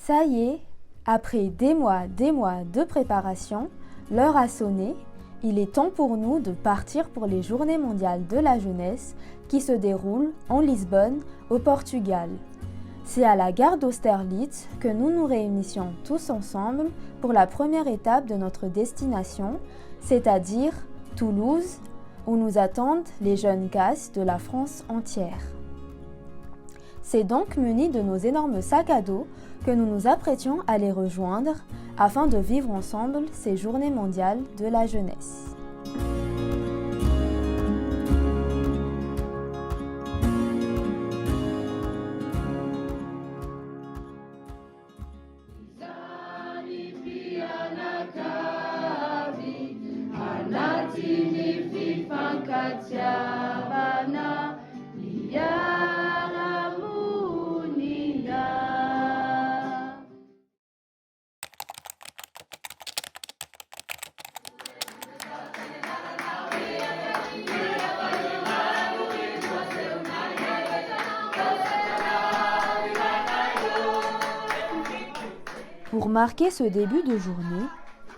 Ça y est, après des mois de préparation, l'heure a sonné. Il est temps pour nous de partir pour les Journées mondiales de la jeunesse qui se déroulent en Lisbonne, au Portugal. C'est à la gare d'Austerlitz que nous nous réunissions tous ensemble pour la première étape de notre destination, c'est-à-dire Toulouse, où nous attendent les jeunes CAS de la France entière. C'est donc muni de nos énormes sacs à dos que nous nous apprêtions à les rejoindre afin de vivre ensemble ces Journées mondiales de la jeunesse. Pour marquer ce début de journée,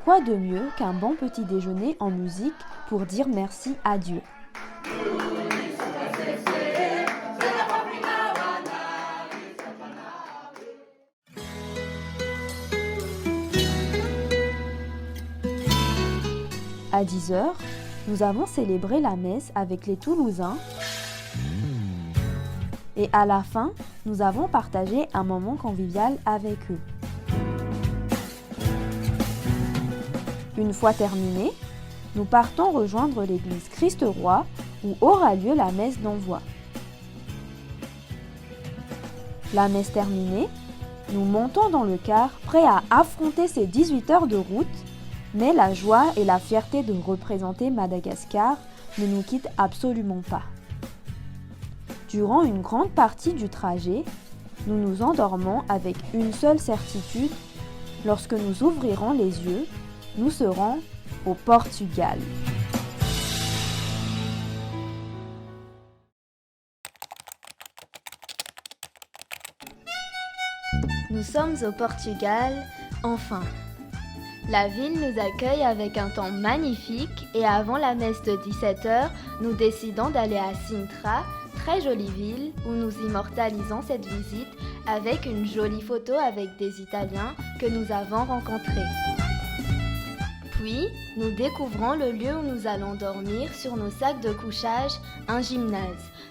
quoi de mieux qu'un bon petit déjeuner en musique pour dire merci à Dieu. À 10h, nous avons célébré la messe avec les Toulousains et à la fin, nous avons partagé un moment convivial avec eux. Une fois terminé, nous partons rejoindre l'église Christ-Roi où aura lieu la messe d'envoi. La messe terminée, nous montons dans le car prêts à affronter ces 18 heures de route, mais la joie et la fierté de représenter Madagascar ne nous quittent absolument pas. Durant une grande partie du trajet, nous nous endormons avec une seule certitude, lorsque nous ouvrirons les yeux, nous serons au Portugal. Nous sommes au Portugal, enfin. La ville nous accueille avec un temps magnifique et avant la messe de 17h, nous décidons d'aller à Sintra, très jolie ville où nous immortalisons cette visite avec une jolie photo avec des Italiens que nous avons rencontrés. Puis, nous découvrons le lieu où nous allons dormir sur nos sacs de couchage, un gymnase.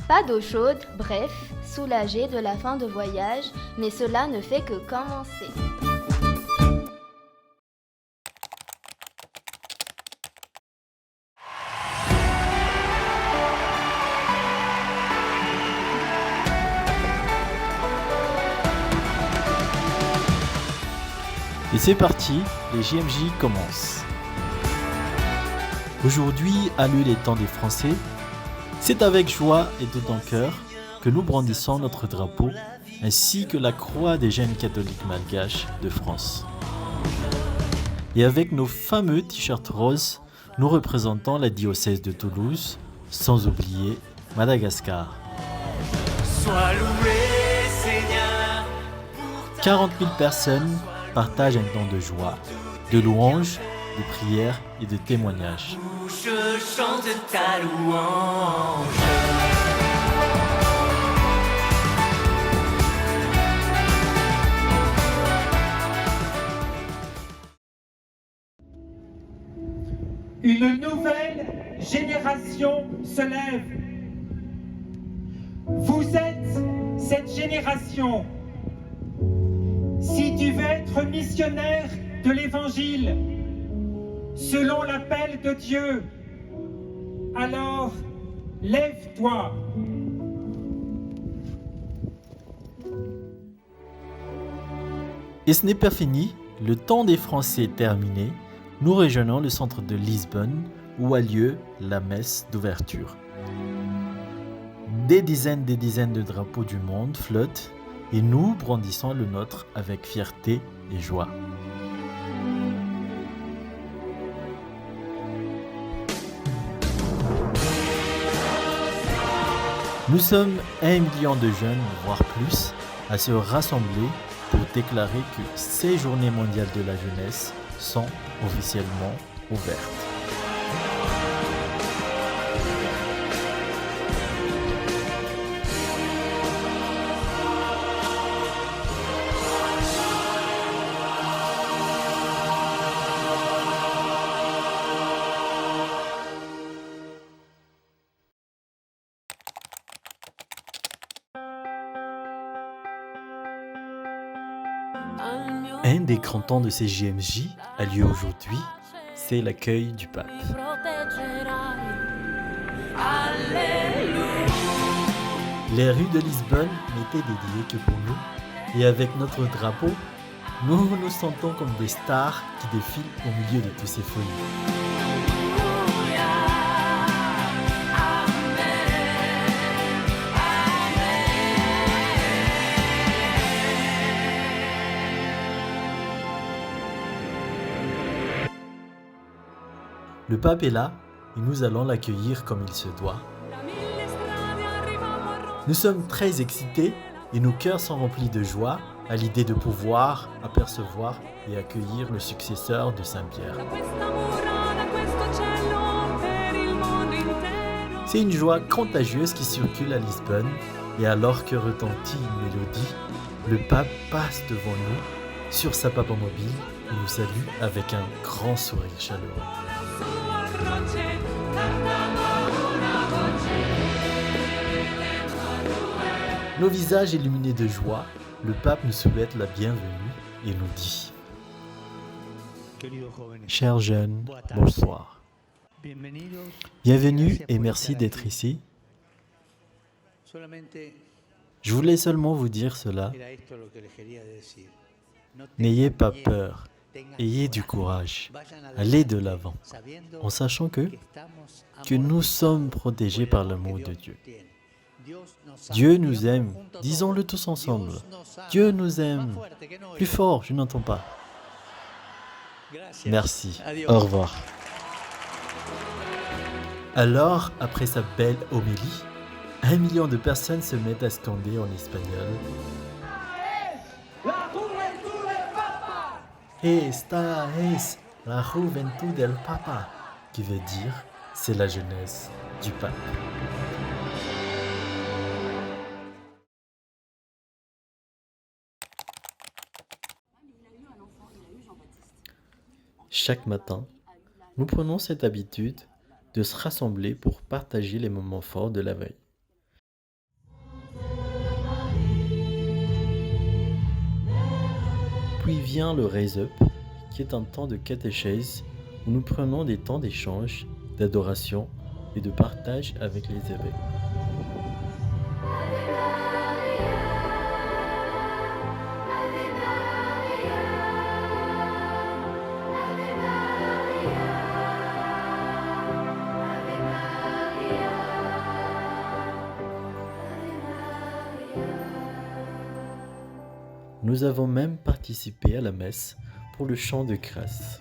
Pas d'eau chaude, bref, soulagés de la fin de voyage, mais cela ne fait que commencer. Et c'est parti, les JMJ commencent. Aujourd'hui a lieu les temps des Français. C'est avec joie et de bon cœur que nous brandissons notre drapeau ainsi que la croix des jeunes catholiques malgaches de France. Et avec nos fameux t-shirts roses, nous représentons la diocèse de Toulouse, sans oublier Madagascar. Sois loué, Seigneur. 40 000 personnes partagent un temps de joie, de louanges, de prières et de témoignages. Je chante ta louange. Une nouvelle génération se lève. Vous êtes cette génération. Si tu veux être missionnaire de l'Évangile, selon l'appel de Dieu, alors lève-toi. Et ce n'est pas fini, le temps des Français est terminé. Nous rejoignons le centre de Lisbonne où a lieu la messe d'ouverture. Des dizaines de drapeaux du monde flottent et nous brandissons le nôtre avec fierté et joie. Nous sommes 1 million de jeunes, voire plus, à se rassembler pour déclarer que ces journées mondiales de la jeunesse sont officiellement ouvertes. Un des grands temps de ces JMJ a lieu aujourd'hui, c'est l'accueil du pape. Les rues de Lisbonne n'étaient dédiées que pour nous, et avec notre drapeau, nous nous sentons comme des stars qui défilent au milieu de tous ces folies. Le pape est là et nous allons l'accueillir comme il se doit. Nous sommes très excités et nos cœurs sont remplis de joie à l'idée de pouvoir apercevoir et accueillir le successeur de Saint-Pierre. C'est une joie contagieuse qui circule à Lisbonne et alors que retentit une mélodie, le pape passe devant nous sur sa papamobile et nous salue avec un grand sourire chaleureux. Nos visages illuminés de joie, le pape nous souhaite la bienvenue et nous dit: Chers jeunes, bonsoir. Bienvenue et merci d'être ici. Je voulais seulement vous dire cela. N'ayez pas peur, ayez du courage, allez de l'avant, en sachant que nous sommes protégés par l'amour de Dieu. Dieu nous aime, disons-le tous ensemble. Dieu nous aime. Plus fort, je n'entends pas. Merci, au revoir. Alors, après sa belle homélie, 1 million de personnes se mettent à scander en espagnol: Esta es la juventud del Papa, qui veut dire c'est la jeunesse du pape. Chaque matin, nous prenons cette habitude de se rassembler pour partager les moments forts de la veille. Puis vient le Raise Up, qui est un temps de catéchèse où nous prenons des temps d'échange, d'adoration et de partage avec les évêques. Nous avons même participé à la messe pour le chant de grâce.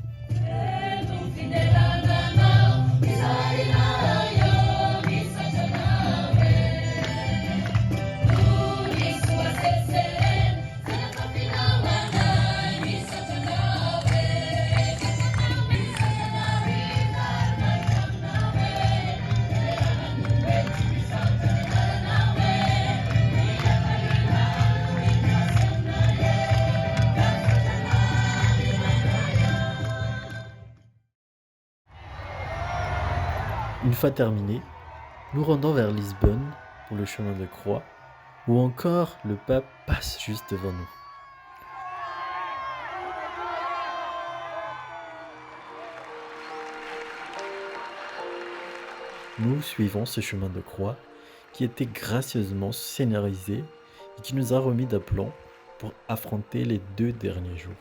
Une fois terminé, nous rendons vers Lisbonne pour le chemin de croix, où encore le pape passe juste devant nous. Nous suivons ce chemin de croix qui était gracieusement scénarisé et qui nous a remis d'aplomb pour affronter les 2 derniers jours.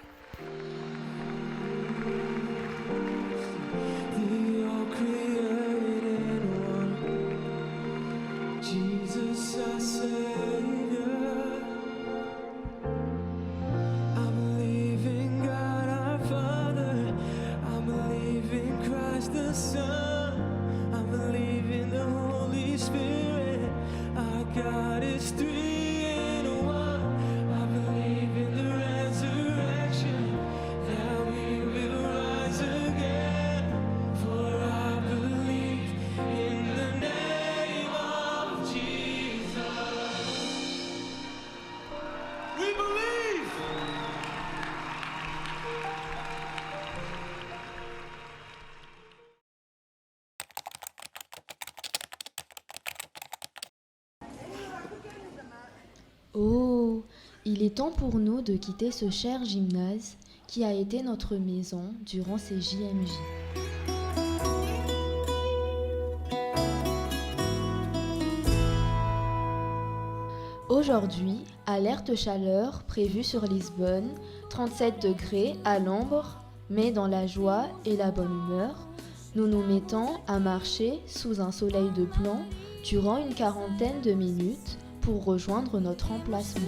God is 3 in 1. I believe in the Oh, il est temps pour nous de quitter ce cher gymnase qui a été notre maison durant ces JMJ. Aujourd'hui, alerte chaleur prévue sur Lisbonne, 37 degrés à l'ombre, mais dans la joie et la bonne humeur, nous nous mettons à marcher sous un soleil de plomb durant une quarantaine de minutes pour rejoindre notre emplacement.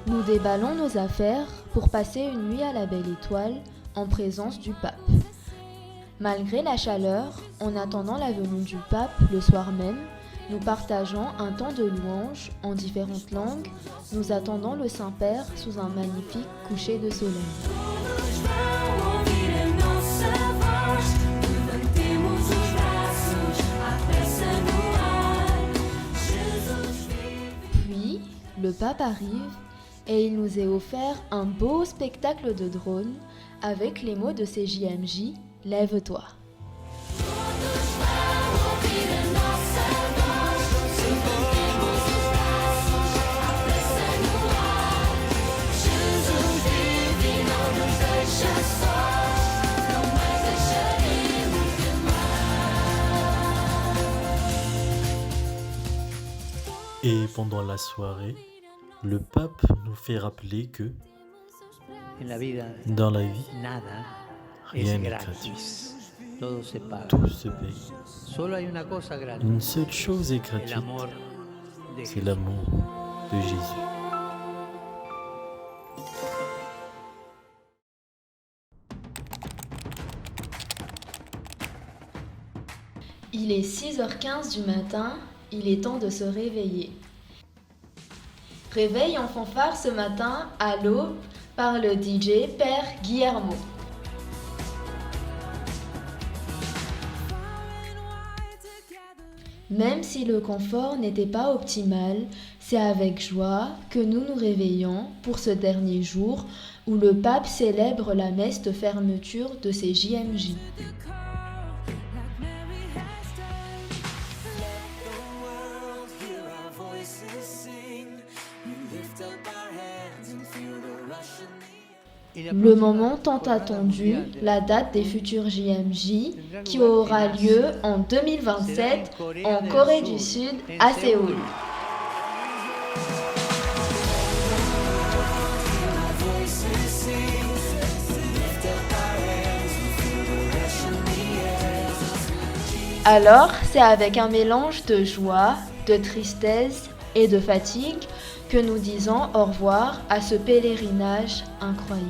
Nous déballons nos affaires pour passer une nuit à la Belle Étoile en présence du pape. Malgré la chaleur, en attendant la venue du pape le soir même, nous partageons un temps de louange en différentes langues, nous attendons le Saint-Père sous un magnifique coucher de soleil. Puis, le pape arrive et il nous est offert un beau spectacle de drone avec les mots de ces JMJ, « Lève-toi ». Et pendant la soirée, le pape nous fait rappeler que dans la vie, rien n'est gratuit. Tout se paye. Une seule chose est gratuite, c'est l'amour de Jésus. Il est 6h15 du matin, il est temps de se réveiller. Réveil en fanfare ce matin à l'aube par le DJ Père Guillermo. Même si le confort n'était pas optimal, c'est avec joie que nous nous réveillons pour ce dernier jour où le pape célèbre la messe de fermeture de ses JMJ. Le moment tant attendu, la date des futurs JMJ, qui aura lieu en 2027 en Corée du Sud, à Séoul. Alors, c'est avec un mélange de joie, de tristesse et de fatigue que nous disons au revoir à ce pèlerinage incroyable.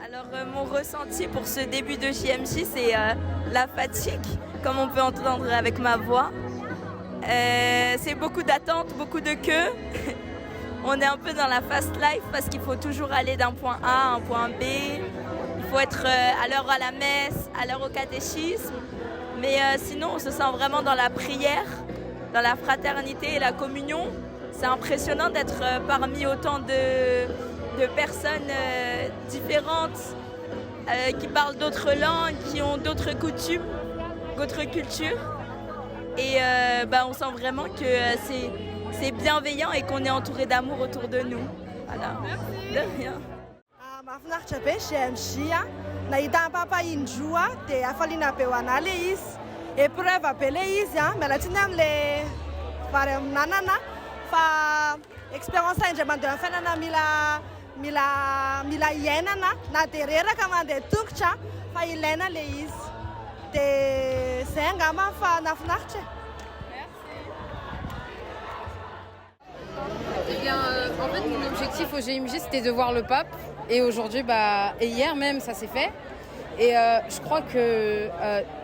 Alors mon ressenti pour ce début de JMJ, c'est la fatigue, comme on peut entendre avec ma voix. C'est beaucoup d'attentes, beaucoup de queues. On est un peu dans la fast life parce qu'il faut toujours aller d'un point A à un point B. Il faut être à l'heure à la messe, à l'heure au catéchisme. Mais sinon, on se sent vraiment dans la prière, dans la fraternité et la communion. C'est impressionnant d'être parmi autant de personnes différentes qui parlent d'autres langues, qui ont d'autres coutumes, d'autres cultures. Et on sent vraiment que c'est bienveillant et qu'on est entouré d'amour autour de nous. Voilà. De rien. Mahafinaritra be JMJ nahita papa indroa dia afaliana be ho anahy le izy. Épreuve be le izy miala tsiny amin'le vary amin'anana fa expérience indray mandeha amin'ny fiainana mila iainana na dia reraka mandeha tongotra fa ilaina le izy. Dia zay angamba fa nahafinaritra. Eh bien, en fait, mon objectif au GMJ, c'était de voir le pape. Et aujourd'hui, et hier même, ça s'est fait. Et je crois que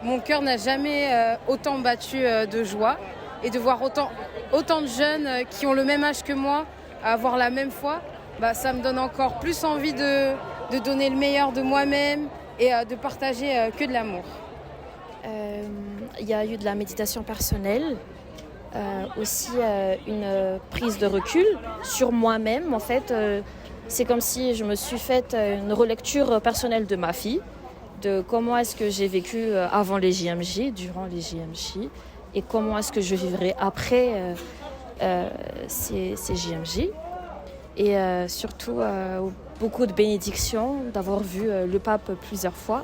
mon cœur n'a jamais autant battu de joie. et de voir autant de jeunes qui ont le même âge que moi avoir la même foi, ça me donne encore plus envie de donner le meilleur de moi-même et de partager que de l'amour. Il y a eu de la méditation personnelle, aussi une prise de recul sur moi-même. En fait, c'est comme si je me suis faite une relecture personnelle de ma fille, de comment est-ce que j'ai vécu avant les JMJ, durant les JMJ, et comment est-ce que je vivrai après ces JMJ. Et surtout, beaucoup de bénédictions, d'avoir vu le pape plusieurs fois.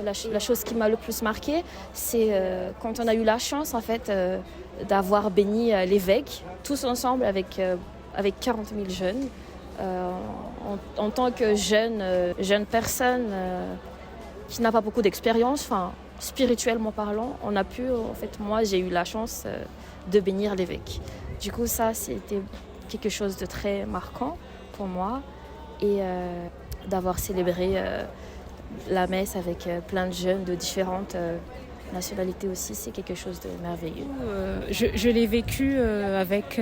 La chose qui m'a le plus marquée, c'est quand on a eu la chance, en fait, d'avoir béni l'évêque, tous ensemble avec 40 000 jeunes. En tant que jeune personne qui n'a pas beaucoup d'expérience, spirituellement parlant, on a pu, en fait, moi j'ai eu la chance de bénir l'évêque. Du coup, ça c'était quelque chose de très marquant pour moi, et d'avoir célébré la messe avec plein de jeunes de différentes nationalités aussi, c'est quelque chose de merveilleux. Je l'ai vécu avec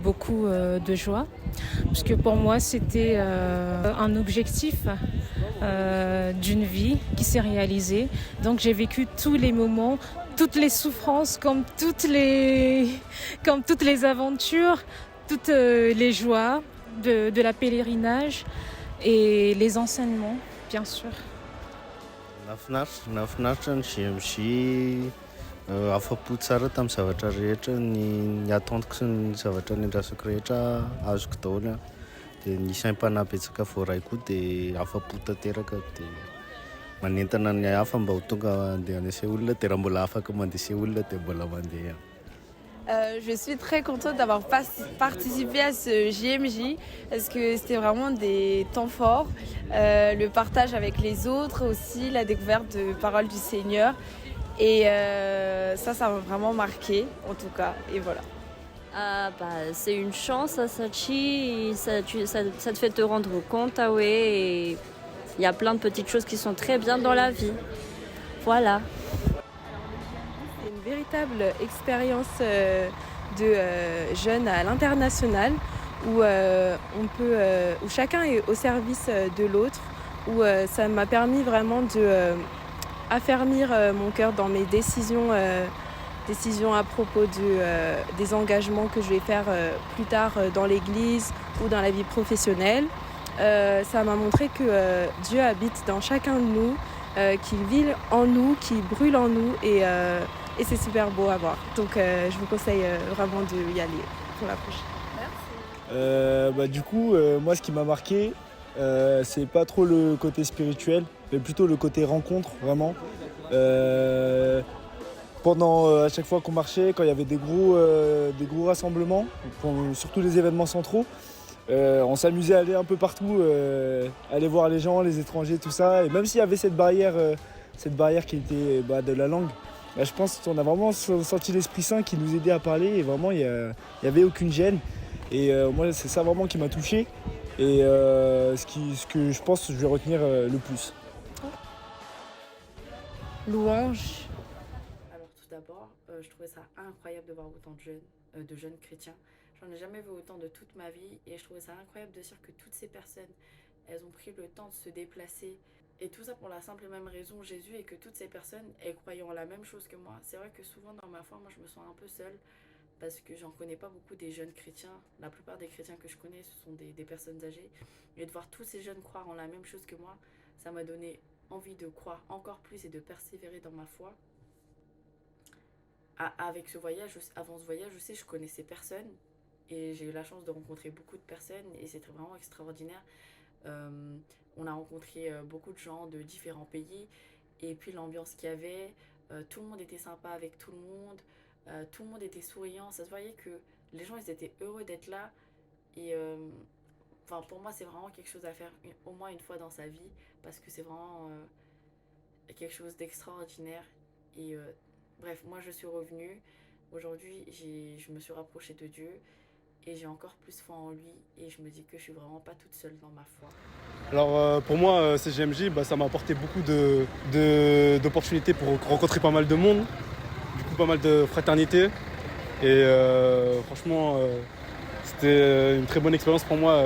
beaucoup de joie, parce que pour moi c'était un objectif d'une vie qui s'est réalisé. Donc j'ai vécu tous les moments, toutes les souffrances, comme toutes les aventures, toutes les joies de la pèlerinage et les enseignements, bien sûr. Nafinaritra ny GMJ, afa-po tsara tamin'ny zavatra rehetra, ny atentiko sy ny zavatra niandrasako rehetra azoko daholo. Dia ny saim-panahibetsaka voaray koa dia afa-po tanteraka, dia manentana ny hafa mba ho tonga handeha an'ise olona, dia raha mbola afaka mandese olona dia mbola mandeha. Je suis très contente d'avoir participé à ce JMJ parce que c'était vraiment des temps forts. Le partage avec les autres aussi, la découverte de paroles du Seigneur. Et ça m'a vraiment marqué en tout cas. Et voilà. C'est une chance, ça te fait te rendre compte, et il y a plein de petites choses qui sont très bien dans la vie. Voilà. C'est une véritable expérience de jeunes à l'international où où chacun est au service de l'autre, où ça m'a permis vraiment de affermir mon cœur dans mes décisions à propos des engagements que je vais faire plus tard dans l'église ou dans la vie professionnelle. Ça m'a montré que Dieu habite dans chacun de nous, qu'il vit en nous, qu'il brûle en nous, et c'est super beau à voir. Donc je vous conseille vraiment d'y aller pour la prochaine. Merci. Moi ce qui m'a marqué, c'est pas trop le côté spirituel, mais plutôt le côté rencontre, vraiment. À chaque fois qu'on marchait, quand il y avait des gros rassemblements, surtout les événements centraux, on s'amusait à aller un peu partout, aller voir les gens, les étrangers, tout ça. Et même s'il y avait cette barrière qui était de la langue, je pense qu'on a vraiment senti l'Esprit Saint qui nous aidait à parler, et vraiment il n'y avait aucune gêne. Et moi c'est ça vraiment qui m'a touché, et ce que je pense que je vais retenir le plus. Louange. Alors tout d'abord, je trouvais ça incroyable de voir autant de jeunes chrétiens. J'en ai jamais vu autant de toute ma vie, et je trouvais ça incroyable de dire que toutes ces personnes, elles ont pris le temps de se déplacer. Et tout ça pour la simple et même raison, Jésus, et que toutes ces personnes, elles croyaient en la même chose que moi. C'est vrai que souvent dans ma foi, moi je me sens un peu seule, parce que j'en connais pas beaucoup des jeunes chrétiens. La plupart des chrétiens que je connais, ce sont des personnes âgées. Et de voir tous ces jeunes croire en la même chose que moi, ça m'a donné envie de croire encore plus et de persévérer dans ma foi. Avec ce voyage, avant ce voyage, je connaissais personne, et j'ai eu la chance de rencontrer beaucoup de personnes, et c'était vraiment extraordinaire. On a rencontré beaucoup de gens de différents pays, et puis l'ambiance qu'il y avait, tout le monde était sympa avec tout le monde, tout le monde était souriant, ça se voyait que les gens ils étaient heureux d'être là, et pour moi c'est vraiment quelque chose à faire au moins une fois dans sa vie, parce que c'est vraiment quelque chose d'extraordinaire. Et bref, moi je suis revenue, aujourd'hui je me suis rapprochée de Dieu, et j'ai encore plus foi en lui, et je me dis que je suis vraiment pas toute seule dans ma foi. Alors pour moi, ces JMJ, ça m'a apporté beaucoup d'opportunités pour rencontrer pas mal de monde, du coup pas mal de fraternité, Et franchement, c'était une très bonne expérience pour moi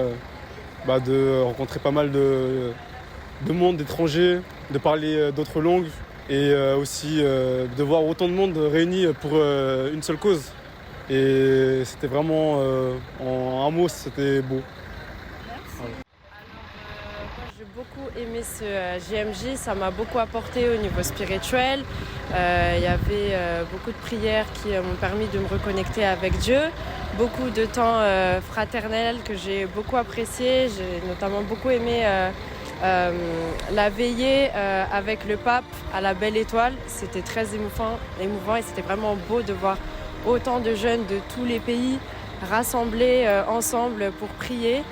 de rencontrer pas mal de monde, d'étrangers, de parler d'autres langues et aussi de voir autant de monde réunis pour une seule cause. Et c'était vraiment, en un mot, c'était beau. Voilà. J'ai beaucoup aimé ce JMJ, ça m'a beaucoup apporté au niveau spirituel. Il y avait beaucoup de prières qui m'ont permis de me reconnecter avec Dieu. Beaucoup de temps fraternel que j'ai beaucoup apprécié. J'ai notamment beaucoup aimé la veillée avec le pape à la Belle Étoile. C'était très émouvant et c'était vraiment beau de voir autant de jeunes de tous les pays rassemblés ensemble pour prier.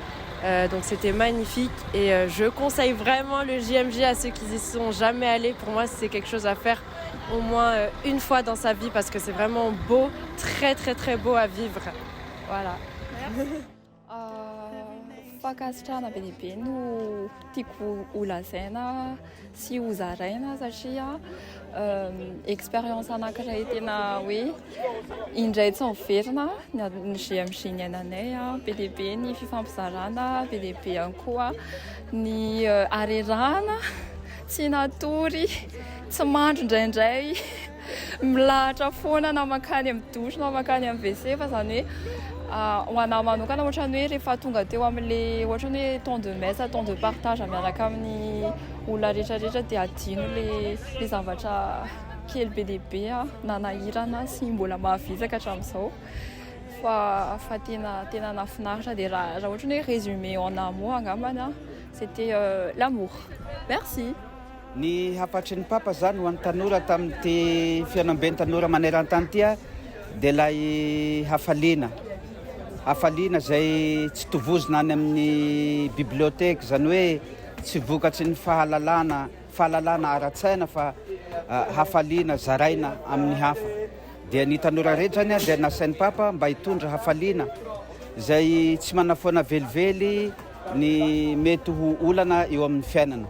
Donc c'était magnifique et je conseille vraiment le JMJ à ceux qui n'y sont jamais allés. Pour moi, c'est quelque chose à faire au moins une fois dans sa vie parce que c'est vraiment beau, très très très beau à vivre. Voilà. Fankasitrahana be lehibe no tiako holazaina sy hozaraina satria expérience anankiray tena hoe indray tsy miverina ny JMJ niainanay be lehibe ny fifampizarana be lehibe ihany koa ny harerahana tsy natory tsy mandro indraindray milahatra foana na makany amin'ny douche na makany amin'ny WC fa zany hoe ho anahy manokana ohatrany hoe rehefa tonga teo amin'le ohatrany hoe temps de messe, temps de partage miaraka amin'ny olona rehetrarehetra dia adino le zavatra kely be lehibe nanahirana sy mbola mahavizaka hatramin'izao fa tena nafinaritra dia raha ohatrany hoe résumé en un mot angambany c'était l'amour. Merci. Ny hapatry ny papa zany ho an'ny tanora tamin'ity fianamben'ny tanora maneran-tany ty dia ilay hafaliana zay tsy tovozina any amin'ny biblioteka zany hoe tsy vokatsy ny fahalalana ara-tsaina fa hafaliana zaraina amin'ny hafa. Dia ny tanora rehetra zany dia nasain'ny papa mba hitondra hafaliana zay tsy manafoana velively ny mety ho olana eo amin'ny fiainana.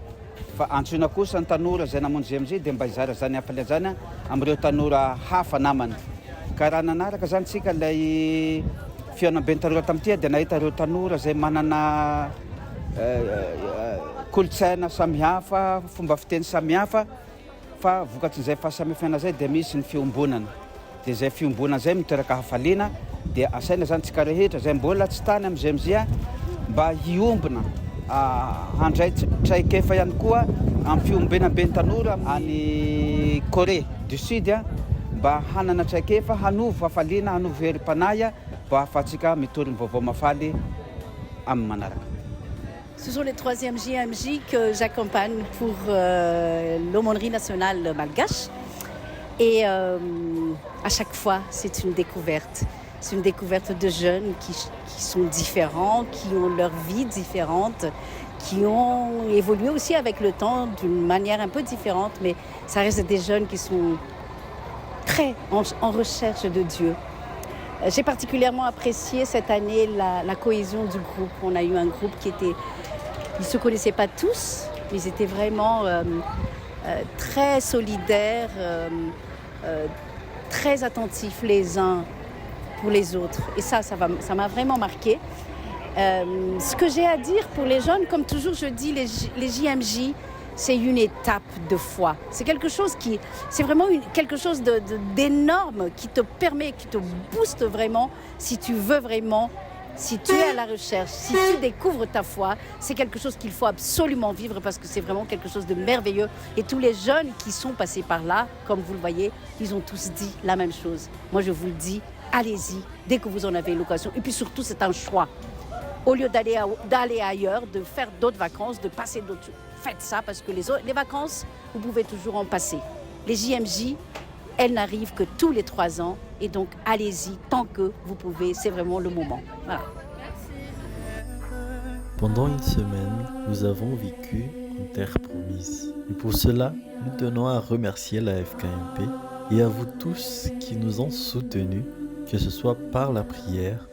Fa antsoina kosa ny tanora zay namonjy JMJ dia mba hizara zany hafaliana zany amin'ireo tanora hafa namany. Ka raha nanaraka zany tsika ilay fianamben'ny tanora tamin'ity dia nahita ireo tanora zay manana kolotsaina samihafa, fomba fiteny samihafa fa vokatsin'izay fahasamihafana zay dia misy ny fiombonana. Dia zay fiombonana zay miteraka hafaliana dia asaina zany tsika rehetra zay mbola tsy tany amin'ny JMJ mba hiombona handray traikefa ihany koa amin'ny fiombenamben'ny tanora any Corée du Sud mba hanana traikefa hanovo hafaliana, hanovo herim-panahy mba ahafahantsika mitoriny vaovao mafaly amin'ny manaraka. Ce sont les 3e JMJ que j'accompagne pour l'aumônerie nationale malgache. Et à chaque fois, c'est une découverte. C'est une découverte de jeunes qui sont différents, qui ont leur vie différente, qui ont évolué aussi avec le temps d'une manière un peu différente, mais ça reste des jeunes qui sont très en recherche de Dieu. J'ai particulièrement apprécié cette année la cohésion du groupe. On a eu un groupe ils ne se connaissaient pas tous, mais ils étaient vraiment très solidaires, très attentifs les uns pour les autres. Et ça m'a vraiment marqué. Ce que j'ai à dire pour les jeunes, comme toujours je dis, les JMJ, c'est une étape de foi. C'est quelque chose c'est vraiment quelque chose d'énorme qui te permet, qui te booste vraiment, si tu veux vraiment, si tu es à la recherche, si tu découvres ta foi, c'est quelque chose qu'il faut absolument vivre parce que c'est vraiment quelque chose de merveilleux. Et tous les jeunes qui sont passés par là, comme vous le voyez, ils ont tous dit la même chose. Moi, je vous le dis, allez-y, dès que vous en avez l'occasion. Et puis surtout, c'est un choix. Au lieu d'aller ailleurs, de faire d'autres vacances, de passer d'autres... Faites ça parce que les vacances, vous pouvez toujours en passer. Les JMJ, elles n'arrivent que tous les 3 ans. Et donc, allez-y tant que vous pouvez. C'est vraiment le moment. Voilà. Pendant une semaine, nous avons vécu en terre promise. Et pour cela, nous tenons à remercier la FKMP et à vous tous qui nous ont soutenus, que ce soit par la prière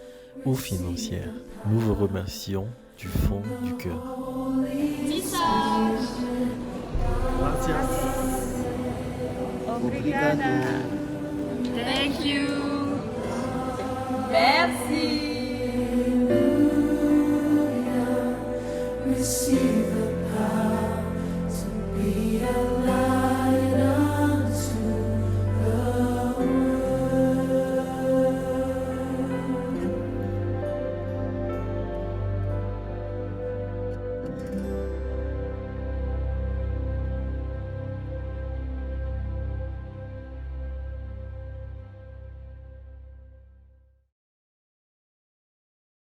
ou financière. Nous vous remercions du fond du cœur. Gracias. Obrigada. Thank you. Merci.